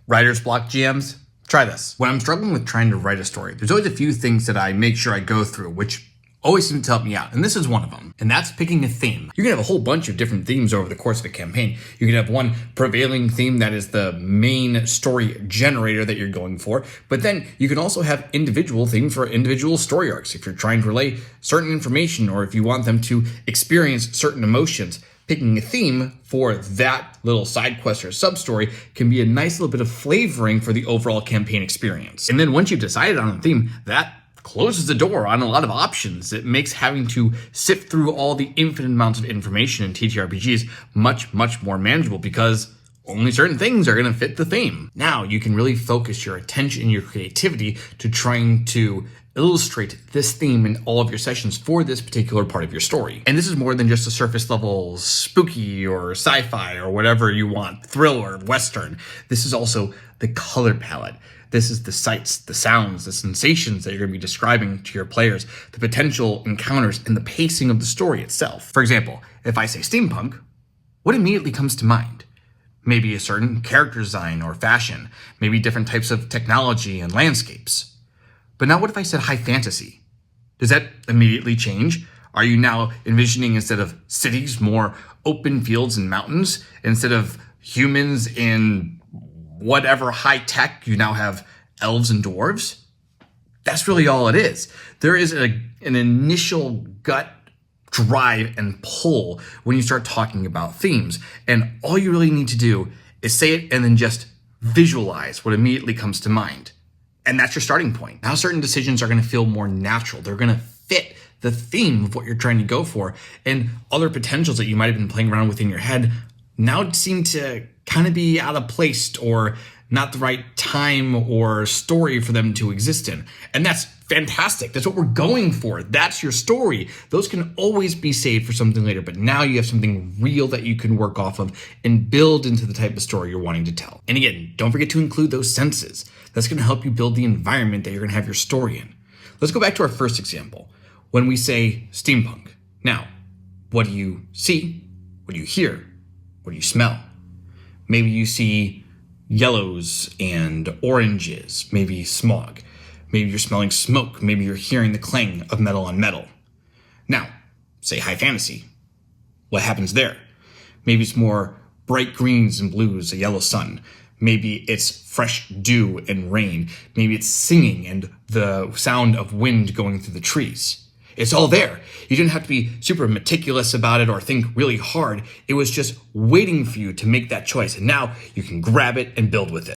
Writer's block, GMs? Try this. When I'm struggling with trying to write a story, there's always a few things that I make sure I go through, which always seem to help me out. And this is one of them. And that's picking a theme. You can have a whole bunch of different themes over the course of a campaign. You can have one prevailing theme that is the main story generator that you're going for. But then you can also have individual themes for individual story arcs. If you're trying to relay certain information, or if you want them to experience certain emotions, picking a theme for that little side quest or sub-story can be a nice little bit of flavoring for the overall campaign experience. And then once you've decided on a theme, that closes the door on a lot of options. It makes having to sift through all the infinite amounts of information in TTRPGs much, much more manageable because only certain things are going to fit the theme. Now you can really focus your attention and your creativity to trying to illustrate this theme in all of your sessions for this particular part of your story. And this is more than just a surface level spooky or sci-fi or whatever you want, thriller, western. This is also the color palette. This is the sights, the sounds, the sensations that you're going to be describing to your players, the potential encounters, and the pacing of the story itself. For example, if I say steampunk, what immediately comes to mind? Maybe a certain character design or fashion, maybe different types of technology and landscapes. But now what if I said high fantasy? Does that immediately change? Are you now envisioning, instead of cities, more open fields and mountains? Instead of humans in whatever high tech, you now have elves and dwarves? That's really all it is. There is an initial gut drive and pull when you start talking about themes. And all you really need to do is say it and then just visualize what immediately comes to mind. And that's your starting point. Now certain decisions are going to feel more natural. They're going to fit the theme of what you're trying to go for. And other potentials that you might have been playing around with in your head now seem to kind of be out of place or not the right time or story for them to exist in. And that's fantastic. That's what we're going for. That's your story. Those can always be saved for something later, but now you have something real that you can work off of and build into the type of story you're wanting to tell. And again, don't forget to include those senses. That's going to help you build the environment that you're going to have your story in. Let's go back to our first example. When we say steampunk. Now, what do you see? What do you hear? What do you smell? Maybe you see yellows and oranges, maybe smog. Maybe you're smelling smoke. Maybe you're hearing the clang of metal on metal. Now, say high fantasy. What happens there? Maybe it's more bright greens and blues, a yellow sun. Maybe it's fresh dew and rain. Maybe it's singing and the sound of wind going through the trees. It's all there. You didn't have to be super meticulous about it or think really hard. It was just waiting for you to make that choice. And now you can grab it and build with it.